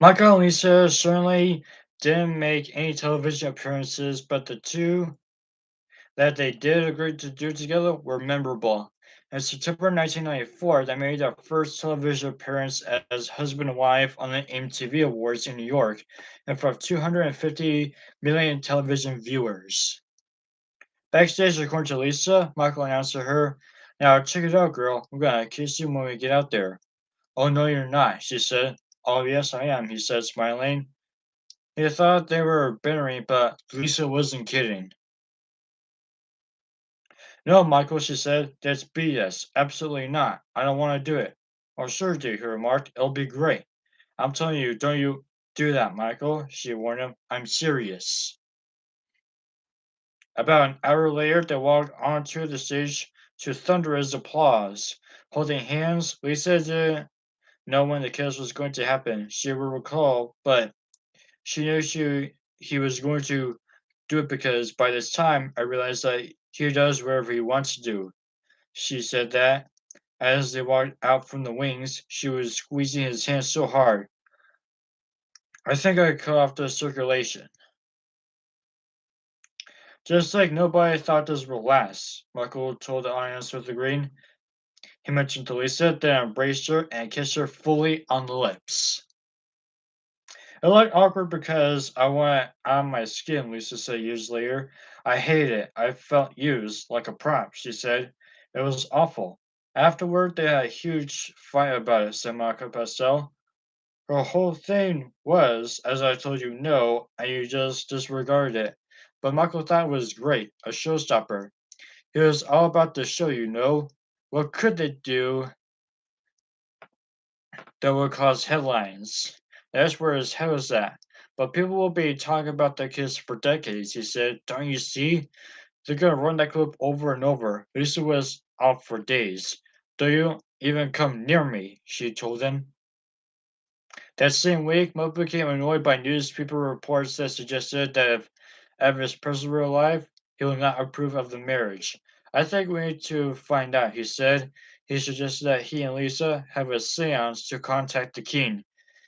Michael and Lisa certainly didn't make any television appearances, but the two that they did agree to do together were memorable. In September 1994, they made their first television appearance as husband and wife on the MTV Awards in New York in front of 250 million television viewers. Backstage, according to Lisa, Michael announced to her, "Now check it out, girl. I'm gonna kiss you when we get out there." "Oh, no, you're not," she said. "Oh, yes, I am," he said, smiling. He thought they were bickering, but Lisa wasn't kidding. "No, Michael," she said, "that's BS. Absolutely not. I don't want to do it." "Oh, sure do," he remarked. "It'll be great." "I'm telling you, don't you do that, Michael," she warned him. "I'm serious." About an hour later, they walked onto the stage to thunderous applause. Holding hands, Lisa didn't know when the kiss was going to happen. She would recall, but she knew he was going to do it because by this time I realized that he does whatever he wants to do. She said that as they walked out from the wings, she was squeezing his hand so hard. "I think I cut off the circulation." Just like nobody thought this would last, Michael told the audience with a grin. He mentioned to Lisa, then embraced her and kissed her fully on the lips. "It looked awkward because I went out of my skin," Lisa said years later. "I hated it. I felt used, like a prop," she said. "It was awful." Afterward, they had a huge fight about it, said Monica Pastel. "Her whole thing was, as I told you, no, and you just disregarded it. But Michael thought it was great, a showstopper. It was all about the show, you know. What could they do that would cause headlines?" That's where his head was at. "But people will be talking about that kiss for decades," he said. "Don't you see? They're gonna run that clip over and over." Lisa was out for days. "Don't you even come near me," she told him. That same week, Mo became annoyed by newspaper reports that suggested that if Elvis Presley were alive, he would not approve of the marriage. "I think we need to find out," he said. He suggested that he and Lisa have a seance to contact the king.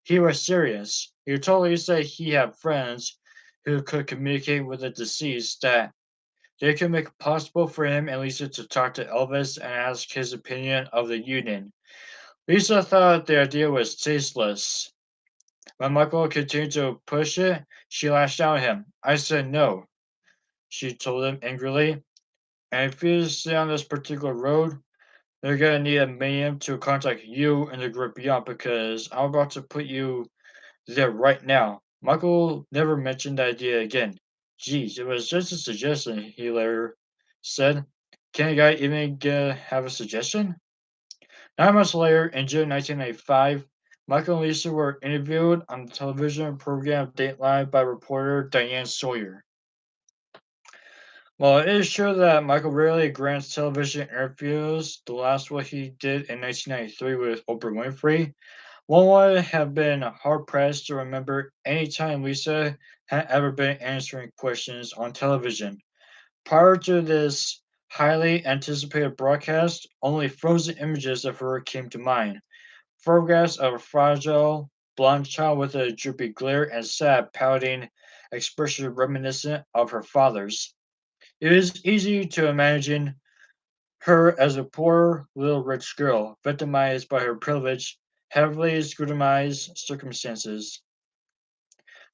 He was serious. He told Lisa he had friends who could communicate with the deceased, that they could make it possible for him and Lisa to talk to Elvis and ask his opinion of the union. Lisa thought the idea was tasteless. When Michael continued to push it, she lashed out at him. "I said no," she told him angrily. "And if you stay on this particular road, they're gonna need a medium to contact you and the group beyond because I'm about to put you there right now." Michael never mentioned the idea again. "Geez, it was just a suggestion," he later said. "Can a guy even have a suggestion?" 9 months later, in June 1995, Michael and Lisa were interviewed on the television program Dateline by reporter Diane Sawyer. While it is true that Michael rarely grants television interviews, the last one he did in 1993 with Oprah Winfrey, one would have been hard pressed to remember any time Lisa had ever been answering questions on television. Prior to this highly anticipated broadcast, only frozen images of her came to mind. Photographs of a fragile, blonde child with a droopy glare and sad, pouting expression reminiscent of her father's. It is easy to imagine her as a poor little rich girl, victimized by her privileged, heavily scrutinized circumstances.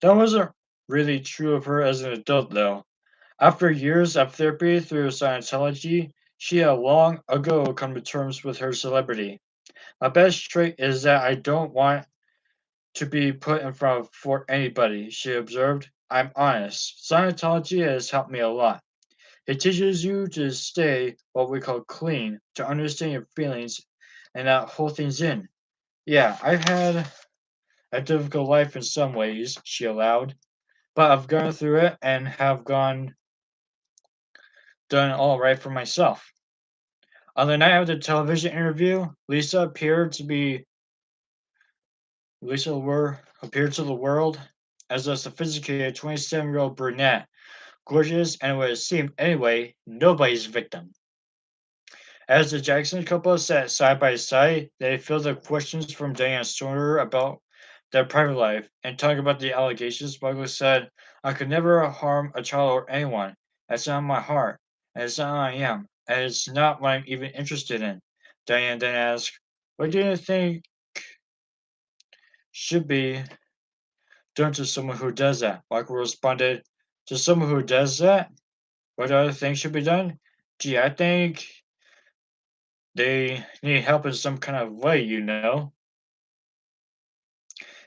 That wasn't really true of her as an adult, though. After years of therapy through Scientology, she had long ago come to terms with her celebrity. "My best trait is that I don't want to be put in front of for anybody," she observed. "I'm honest. Scientology has helped me a lot. It teaches you to stay what we call clean, to understand your feelings and not hold things in. Yeah, I've had a difficult life in some ways," she allowed, "but I've gone through it and have done all right for myself." On the night of the television interview, Lisa appeared to the world as a sophisticated 27-year-old brunette, gorgeous and what it seemed anyway, nobody's victim. As the Jackson couple sat side by side, they fielded questions from Diane Stoner about their private life and talk about the allegations, Michael said, I could never harm a child or anyone. That's not my heart. And it's not who I am. And it's not what I'm even interested in. Diane then asked, what do you think should be done to someone who does that? Michael responded, to someone who does that? What other things should be done? Gee, I think they need help in some kind of way, you know?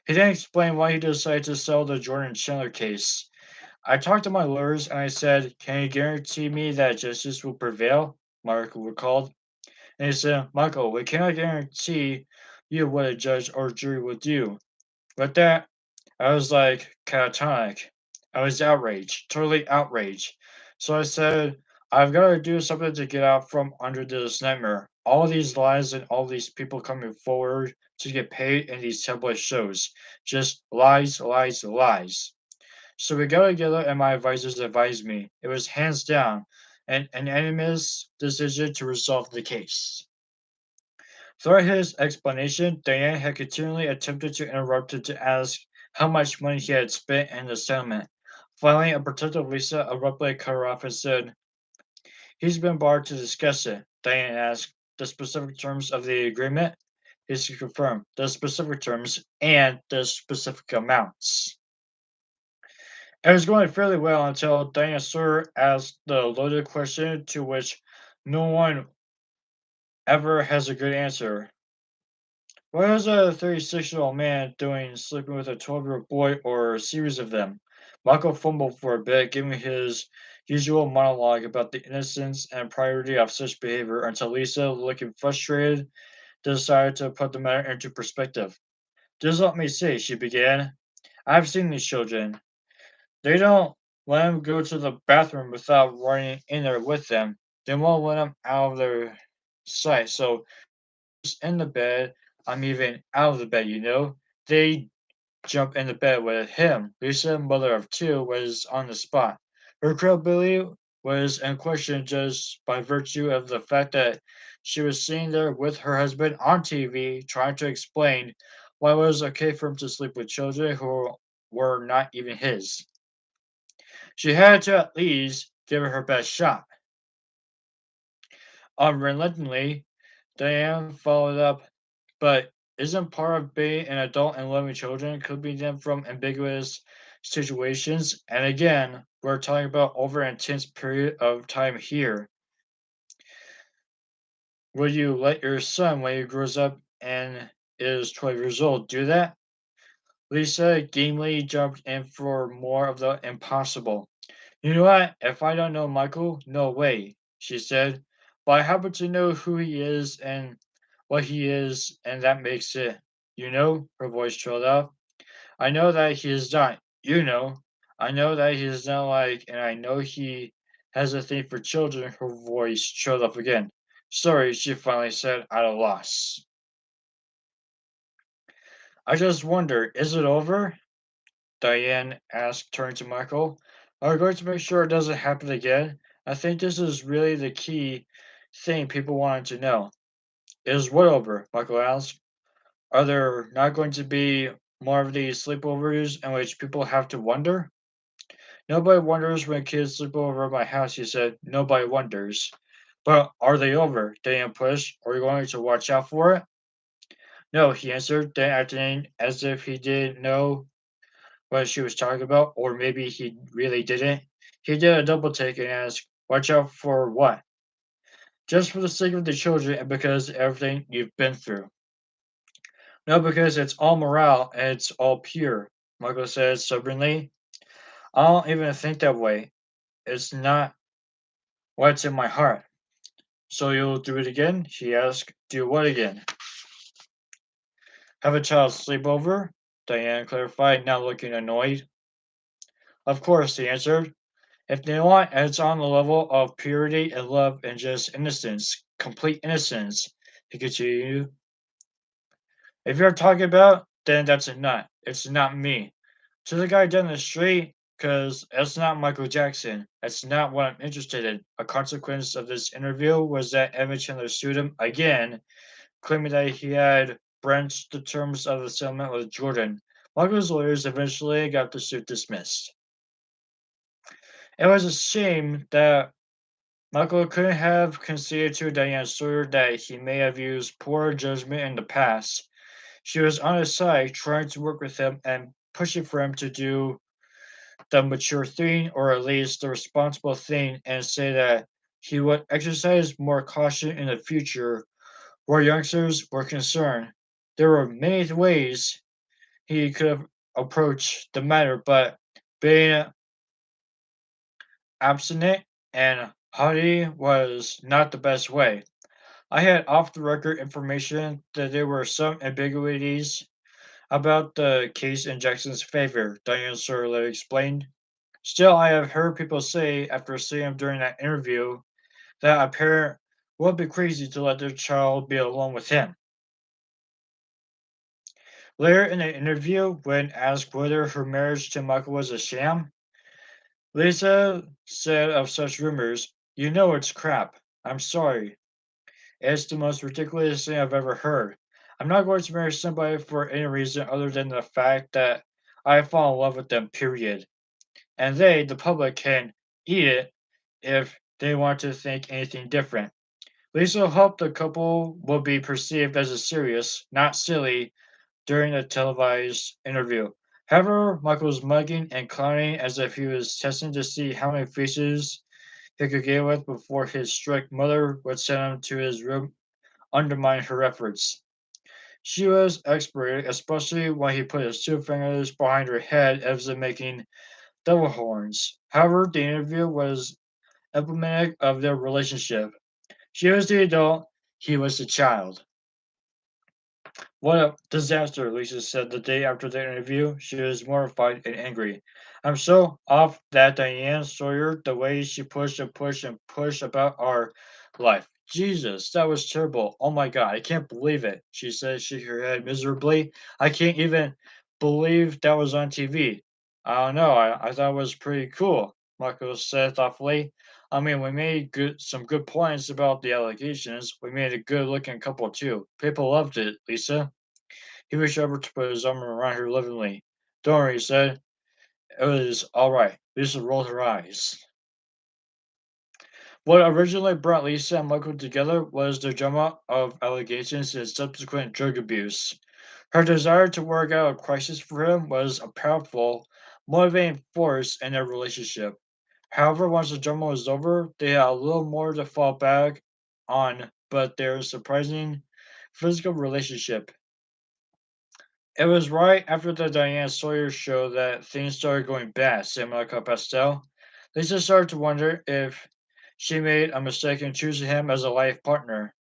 He then explained why he decided to settle the Jordan Chandler case. I talked to my lawyers and I said, can you guarantee me that justice will prevail? Michael recalled. And he said, Michael, we cannot guarantee you what a judge or jury will do. But that, I was like catatonic. I was outraged, totally outraged. So I said, I've got to do something to get out from under this nightmare. All these lies and all these people coming forward to get paid in these tabloid shows. Just lies, lies, lies. So we got together and my advisors advised me. It was hands down an unanimous decision to resolve the case. Throughout his explanation, Diane had continually attempted to interrupt him to ask how much money he had spent in the settlement. Finally, a protective Lisa abruptly cut her off and said, he's been barred to discuss it. Diane asked, the specific terms of the agreement? He's confirmed the specific terms and the specific amounts. It was going fairly well until Diane Sawyer asked the loaded question to which no one ever has a good answer. What is a 36-year-old man doing sleeping with a 12-year-old boy or a series of them? Michael fumbled for a bit, giving his usual monologue about the innocence and priority of such behavior until Lisa, looking frustrated, decided to put the matter into perspective. Just let me see, she began. I've seen these children. They don't let them go to the bathroom without running in there with them. They won't let them out of their sight. So just in the bed, I'm even out of the bed, you know. They jump in the bed with him. Lisa, mother of two, was on the spot. Her credibility was in question just by virtue of the fact that she was sitting there with her husband on TV trying to explain why it was okay for him to sleep with children who were not even his. She had to at least give it her best shot. Unrelentingly, Diane followed up, but isn't part of being an adult and loving children could be them from ambiguous situations? And again, we're talking about over an intense period of time here. Will you let your son, when he grows up and is 12 years old, do that? Lisa gamely jumped in for more of the impossible. You know what? If I don't know Michael, no way, she said. But I happen to know who he is and what he is, and that makes it. You know, her voice trailed off. I know that he is not. You know. I know that he is not like, and I know he has a thing for children. Her voice trailed off again. Sorry, she finally said, at a loss. I just wonder, is it over? Diane asked, turning to Michael. Are we going to make sure it doesn't happen again? I think this is really the key thing people wanted to know. Is what over? Michael asked. Are there not going to be more of these sleepovers in which people have to wonder? Nobody wonders when kids sleep over at my house, he said. Nobody wonders. But are they over? Diane pushed. Are we going to watch out for it? No, he answered, then acting as if he didn't know what she was talking about, or maybe he really didn't. He did a double take and asked, watch out for what? Just for the sake of the children and because of everything you've been through. No, because it's all morale and it's all pure, Michael said stubbornly. I don't even think that way. It's not what's in my heart. So you'll do it again? She asked. Do what again? Have a child sleep over? Diane clarified, now looking annoyed. Of course, he answered. If they want, and it's on the level of purity and love and just innocence, complete innocence, he continued. If you're talking about, then that's a nut. It's not me. To the guy down the street, because that's not Michael Jackson. That's not what I'm interested in. A consequence of this interview was that Evan Chandler sued him again, claiming that he had breached the terms of the settlement with Jordan. Michael's lawyers eventually got the suit dismissed. It was a shame that Michael couldn't have conceded to Diane Sawyer that he may have used poor judgment in the past. She was on his side, trying to work with him and pushing for him to do the mature thing, or at least the responsible thing, and say that he would exercise more caution in the future where youngsters were concerned. There were many ways he could have approached the matter, but being abstinent and haughty was not the best way. I had off the record information that there were some ambiguities about the case in Jackson's favor, Diane Sawyer explained. Still, I have heard people say after seeing him during that interview that a parent would be crazy to let their child be alone with him. Later in the interview, when asked whether her marriage to Michael was a sham, Lisa said of such rumors, "You know it's crap. I'm sorry. It's the most ridiculous thing I've ever heard. I'm not going to marry somebody for any reason other than the fact that I fall in love with them, period. And they, the public, can eat it if they want to think anything different." Lisa hoped the couple would be perceived as a serious, not silly, during the televised interview. However, Michael was mugging and clowning as if he was testing to see how many faces he could get with before his strict mother would send him to his room, undermine her efforts. She was exasperated, especially when he put his two fingers behind her head as if making devil horns. However, the interview was emblematic of their relationship. She was the adult, he was the child. "What a disaster," Lisa said the day after the interview. She was mortified and angry. "I'm so off that Diane Sawyer, the way she pushed and pushed and pushed about our life. Jesus, that was terrible. Oh my God, I can't believe it," she said, shaking her head miserably. "I can't even believe that was on TV. I don't know, I thought it was pretty cool," Marco said thoughtfully. "I mean, we made some good points about the allegations. We made a good looking couple too. People loved it, Lisa." He reached over to put his arm around her lovingly. "Don't worry," he said. "It was all right." Lisa rolled her eyes. What originally brought Lisa and Michael together was the drama of allegations and subsequent drug abuse. Her desire to work out a crisis for him was a powerful, motivating force in their relationship. However, once the drama was over, they had a little more to fall back on, but their surprising physical relationship. It was right after the Diane Sawyer show that things started going bad, said Monica Pastel. Lisa started to wonder if she made a mistake in choosing him as a life partner.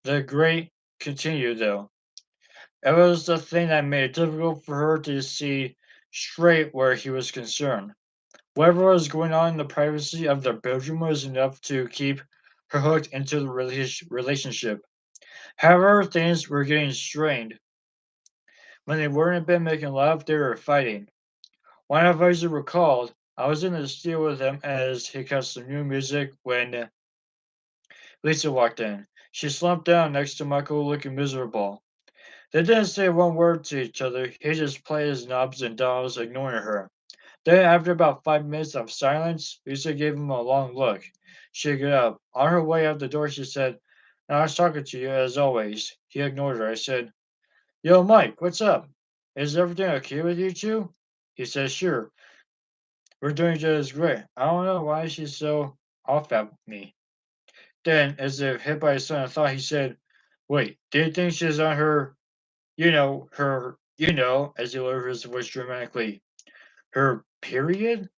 The great continued, though. It was the thing that made it difficult for her to see straight where he was concerned. Whatever was going on in the privacy of their bedroom was enough to keep her hooked into the relationship. However, things were getting strained. When they weren't in bed making love, they were fighting. One advisor recalled, "I was in the studio with him as he cut some new music when Lisa walked in. She slumped down next to Michael looking miserable. They didn't say one word to each other. He just played his knobs and dials, ignoring her. Then, after about 5 minutes of silence, Lisa gave him a long look. She got up. On her way out the door, she said, "I was talking to you, as always." He ignored her. I said, "Yo, Mike, what's up? Is everything okay with you two?" He said, "Sure. We're doing just great. I don't know why she's so off at me." Then, as if hit by a sudden thought, he said, "Wait, do you think she's on her, as he lowered his voice dramatically, her period?"